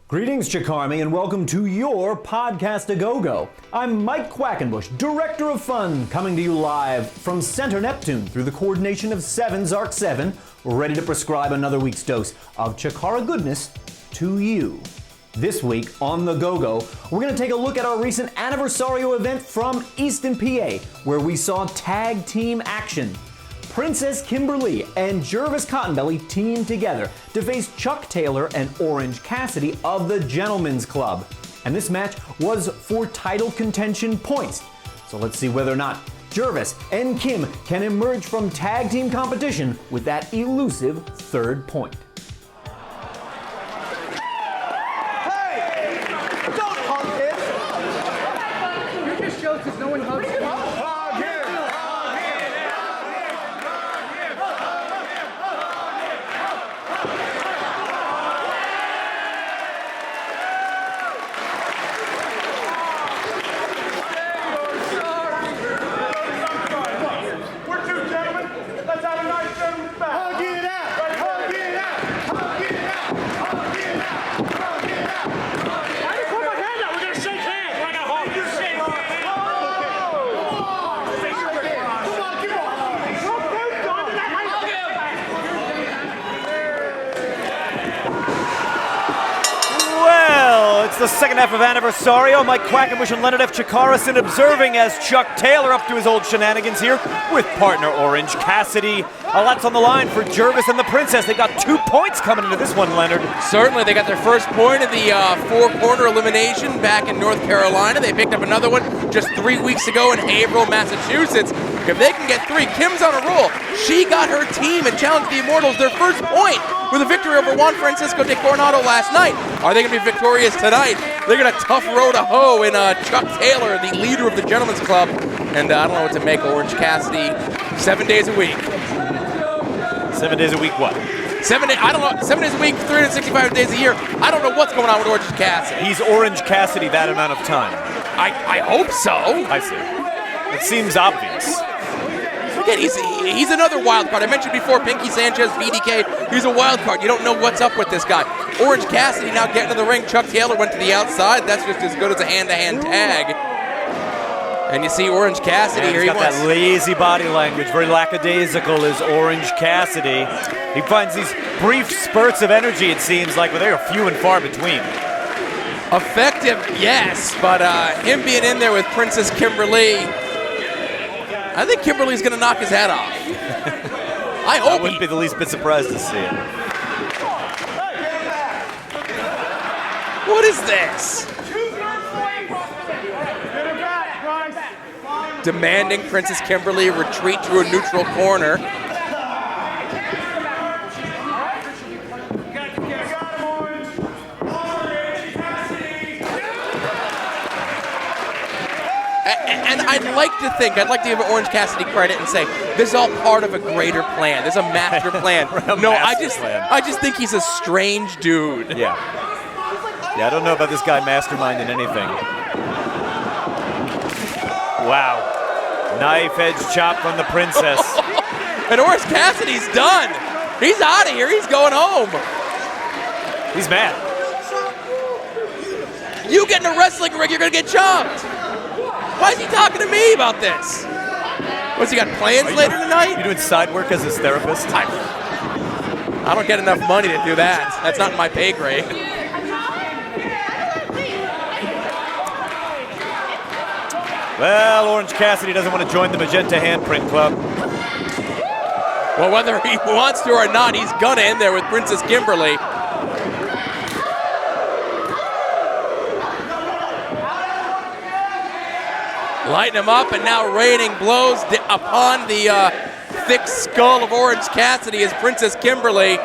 Greetings, Chikarami, and welcome to your Podcast-A-Go-Go. I'm Mike Quackenbush, Director of Fun, coming to you live from Center Neptune through the coordination of 7's Arc 7. We're ready to prescribe another week's dose of Chikara goodness to you. This week on the Go-Go, we're going to take a look at our recent Aniversario event from Easton, PA, where we saw tag team action. Princess KimberLee and Jervis Cottonbelly teamed together to face Chuck Taylor and Orange Cassidy of the Gentlemen's Club. And this match was for title contention points. So let's see whether or not Jervis and Kim can emerge from tag team competition with that elusive third point. Hey! Don't hug it! You just showed because no one hugs you. It's the second half of Aniversario. Mike Quackenbush and Leonard F. Chikara observing as Chuck Taylor up to his old shenanigans here with partner Orange Cassidy. A lot's on the line for Jervis and the Princess. They got 2 points coming into this one, Leonard. Certainly, they got their first point of the four-corner elimination back in North Carolina. They picked up another one just 3 weeks ago in Haverhill, Massachusetts. If they can get 3, Kim's on a roll. She got her team and challenged the Immortals their first point with a victory over Juan Francisco de Coronado last night. Are they going to be victorious tonight? They got a tough row to hoe in Chuck Taylor, the leader of the Gentlemen's Club. And I don't know what to make of Orange Cassidy 7 days a week. 7 days a week what? 7 days, I don't know, 7 days a week, 365 days a year. I don't know what's going on with Orange Cassidy. He's Orange Cassidy that amount of time. I hope so. I see. It seems obvious. Again, he's another wild card. I mentioned before, Pinky Sanchez, VDK, he's a wild card. You don't know what's up with this guy. Orange Cassidy now getting to the ring. Chuck Taylor went to the outside. That's just as good as a hand-to-hand tag. And you see Orange Cassidy here. He's got that lazy body language, very lackadaisical is Orange Cassidy. He finds these brief spurts of energy, it seems like, but they are few and far between. Effective, yes, but him being in there with Princess KimberLee, I think KimberLee's going to knock his head off. I hope. I wouldn't be the least bit surprised to see it. What is this? Demanding Princess KimberLee retreat to a neutral corner. And I'd like to give Orange Cassidy credit and say this is all part of a greater plan. There's a master plan. I just think he's a strange dude. Yeah, I don't know about this guy masterminding anything. Wow. Knife edge chop from the Princess. And Orange Cassidy's done. He's out of here. He's going home. He's mad. You get in a wrestling ring, you're going to get chopped. Why is he talking to me about this? What's he got plans later tonight? You doing side work as his therapist? I don't get enough money to do that. That's not in my pay grade. Well, Orange Cassidy doesn't want to join the Magenta Handprint Club. Well, whether he wants to or not, he's gonna in there with Princess KimberLee. Lighting him up, and now raining blows upon the thick skull of Orange Cassidy as Princess KimberLee.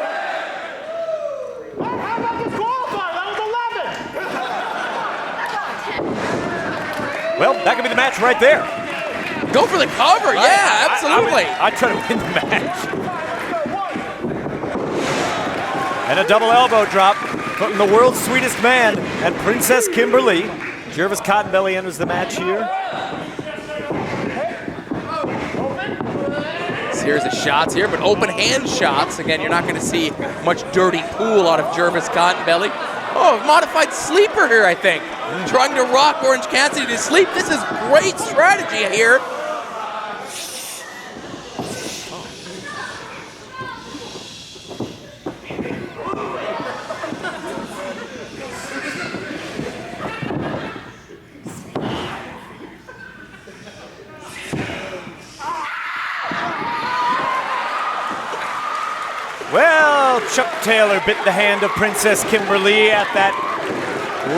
Well, that could be the match right there. Go for the cover, yeah, absolutely. I'd try to win the match. And a double elbow drop, putting the world's sweetest man and Princess KimberLee. Jervis Cottonbelly enters the match here. Series of shots here, but open hand shots. Again, you're not going to see much dirty pool out of Jervis Cottonbelly. modified sleeper here, I think. Trying to rock Orange Cassidy to sleep. This is great strategy here. Well, Chuck Taylor bit the hand of Princess KimberLee at that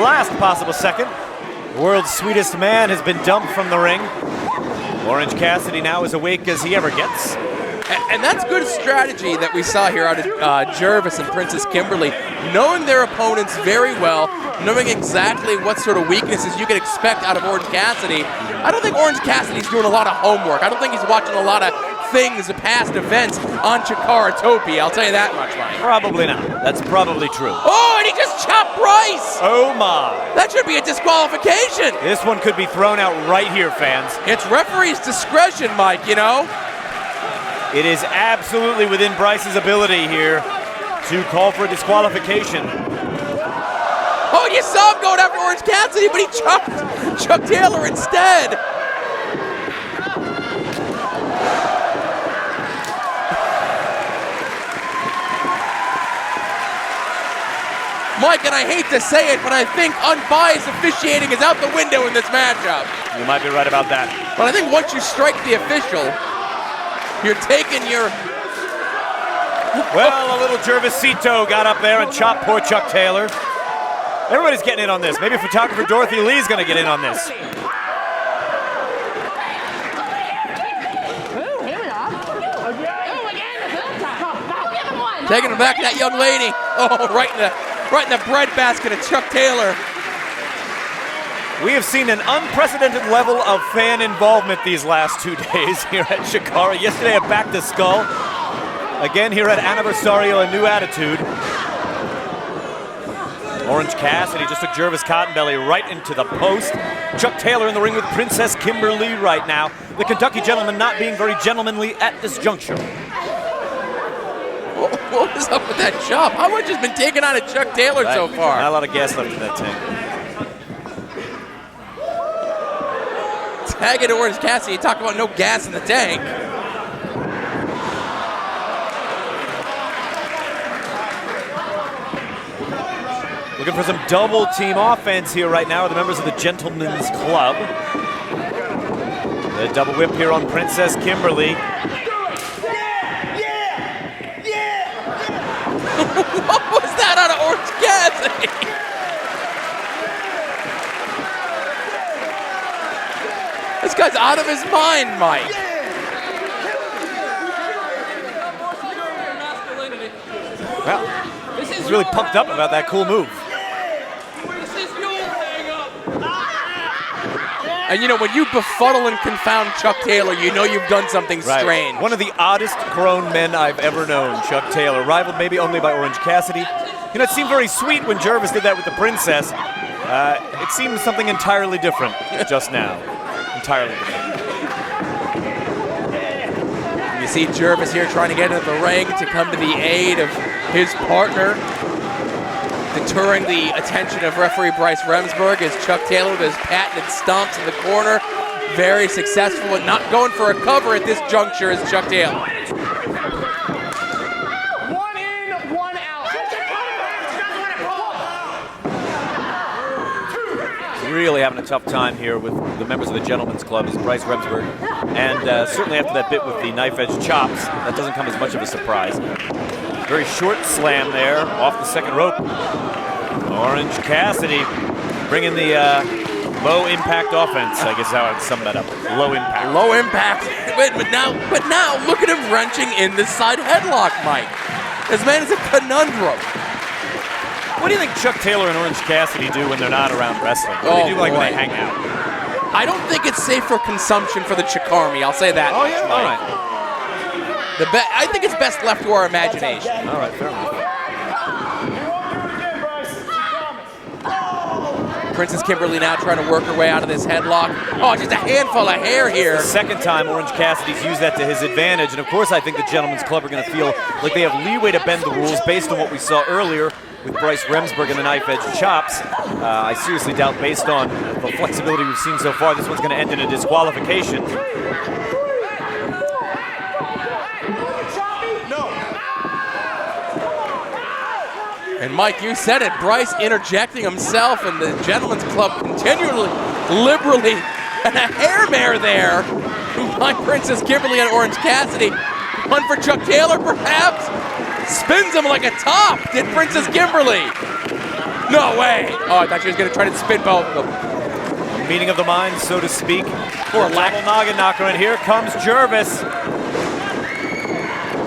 last possible second. World's sweetest man has been dumped from the ring. Orange Cassidy now as awake as he ever gets. And that's good strategy that we saw here out of Jervis and Princess KimberLee. Knowing their opponents very well, knowing exactly what sort of weaknesses you can expect out of Orange Cassidy. I don't think Orange Cassidy's doing a lot of homework. I don't think he's watching a lot of things, past events on CHIKARA Topi. I'll tell you that much, Mike. Probably not. That's probably true. Oh, and he just chopped Bryce! Oh my. That should be a disqualification. This one could be thrown out right here, fans. It's referee's discretion, Mike, you know? It is absolutely within Bryce's ability here to call for a disqualification. Oh, you saw him going after Orange Cassidy, but he chopped Chuck Taylor instead. Mike, and I hate to say it, but I think unbiased officiating is out the window in this matchup. You might be right about that. But I think once you strike the official, you're taking your... Well, a little Jervisito got up there and chopped poor Chuck Taylor. Everybody's getting in on this. Maybe photographer Dorothy Lee's going to get in on this. Taking him back, that young lady. Oh, right in the breadbasket of Chuck Taylor. We have seen an unprecedented level of fan involvement these last 2 days here at CHIKARA. Yesterday at Back to Skull. Again here at Aniversario, a new attitude. Orange Cassidy just took Jervis Cottonbelly right into the post. Chuck Taylor in the ring with Princess KimberLee right now. The Kentucky gentleman not being very gentlemanly at this juncture. What is up with that chop? How much has been taken out of Chuck Taylor so far? Not a lot of gas left in that tank. Tag it to Orange Cassidy. Talk about no gas in the tank. Looking for some double team offense here right now are the members of the Gentlemen's Club. The double whip here on Princess KimberLee. What was that out of Orange Cassidy? This guy's out of his mind, Mike. Well, he's really pumped up about that cool move. And you know, when you befuddle and confound Chuck Taylor, you know you've done something strange. One of the oddest grown men I've ever known, Chuck Taylor, rivaled maybe only by Orange Cassidy. You know, it seemed very sweet when Jervis did that with the Princess. It seemed something entirely different just now. Entirely different. You see Jervis here trying to get into the ring to come to the aid of his partner, deterring the attention of referee Bryce Remsburg as Chuck Taylor with his patented stomps in the corner. Very successful and not going for a cover at this juncture is Chuck Taylor. 1 in, 1 out. Really having a tough time here with the members of the Gentlemen's Club is Bryce Remsburg. And certainly after that bit with the knife-edge chops, that doesn't come as much of a surprise. Very short slam there off the second rope. Orange Cassidy bringing the low-impact offense, I guess is how I'd sum that up. Low impact. Low impact. But now look at him wrenching in the side headlock, Mike. This man is a conundrum. What do you think Chuck Taylor and Orange Cassidy do when they're not around wrestling? What do they do like when they hang out? I don't think it's safe for consumption for the Chikarmi. I'll say that. Oh, yeah? All right. I think it's best left to our imagination. All right, fair enough. Princess KimberLee now trying to work her way out of this headlock. Oh, just a handful of hair here. It's the second time Orange Cassidy's used that to his advantage, and of course I think the Gentlemen's Club are going to feel like they have leeway to bend the rules based on what we saw earlier with Bryce Remsburg and the knife-edge chops. I seriously doubt, based on the flexibility we've seen so far, this one's going to end in a disqualification. And Mike, you said it, Bryce interjecting himself, and the Gentlemen's Club continually, liberally, and a hair mare there by Princess KimberLee and Orange Cassidy. One for Chuck Taylor, perhaps? Spins him like a top, did Princess KimberLee. No way. Oh, I thought she was going to try to spin both of them. Meeting of the mind, so to speak. For a level noggin knocker, and here comes Jervis.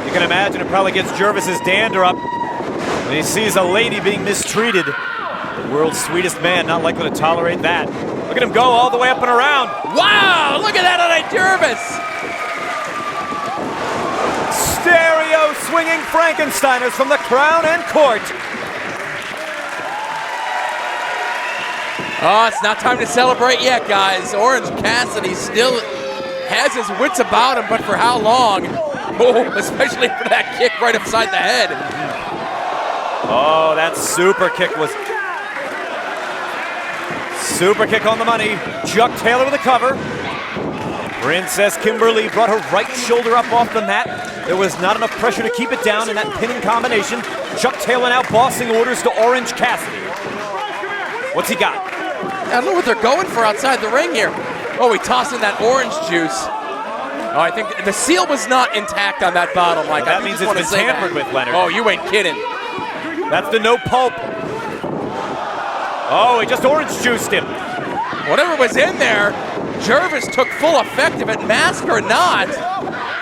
You can imagine it probably gets Jervis's dander up when he sees a lady being mistreated. The world's sweetest man, not likely to tolerate that. Look at him go all the way up and around. Wow, look at that on a Jervis. Stereo swinging Frankensteiners from the crown and court. Oh, it's not time to celebrate yet, guys. Orange Cassidy still has his wits about him, but for how long? Oh, especially for that kick right upside the head. Oh, that super kick was... Super kick on the money. Chuck Taylor with a cover. Princess KimberLee brought her right shoulder up off the mat. There was not enough pressure to keep it down in that pinning combination. Chuck Taylor now bossing orders to Orange Cassidy. What's he got? I don't know what they're going for outside the ring here. Oh, he tossed in that orange juice. Oh, I think the seal was not intact on that bottle, Mike. Well, that means it's been tampered with, Leonard. Oh, you ain't kidding. That's the no pulp. Oh, he just orange juiced him. Whatever was in there, Jervis took full effect of it, mask or not.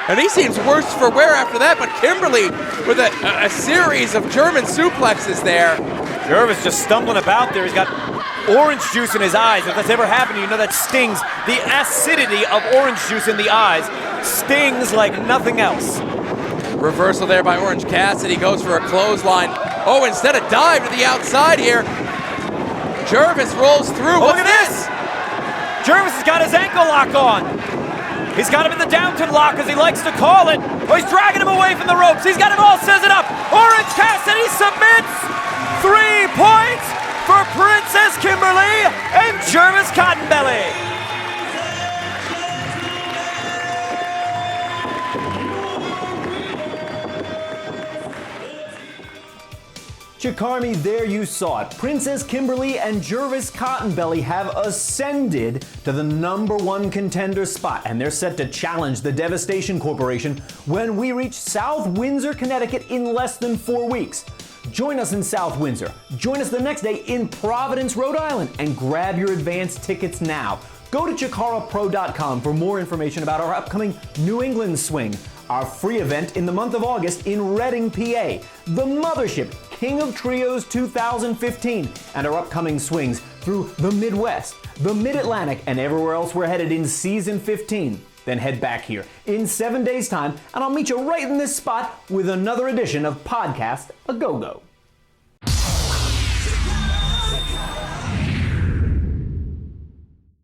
And he seems worse for wear after that, but KimberLee with a series of German suplexes there. Jervis just stumbling about there. He's got orange juice in his eyes. If that's ever happened, you know that stings. The acidity of orange juice in the eyes stings like nothing else. Reversal there by Orange Cassidy, goes for a clothesline. Oh, instead of dive to the outside here, Jervis rolls through. Oh, look at this! Jervis has got his ankle lock on. He's got him in the Downton lock, as he likes to call it. Oh, he's dragging him away from the ropes. He's got him all sized up. Orange Cassidy submits. 3 points for Princess KimberLee and Jervis Cottonbelly. Chikarmi, there you saw it. Princess KimberLee and Jervis Cottonbelly have ascended to the #1 contender spot, and they're set to challenge the Devastation Corporation when we reach South Windsor, Connecticut in less than 4 weeks. Join us in South Windsor. Join us the next day in Providence, Rhode Island, and grab your advance tickets now. Go to CHIKARAPro.com for more information about our upcoming New England swing, our free event in the month of August in Reading, PA, the Mothership King of Trios 2015, and our upcoming swings through the Midwest, the Mid-Atlantic, and everywhere else we're headed in Season 15. Then head back here in 7 days' time, and I'll meet you right in this spot with another edition of Podcast-A-Go-Go.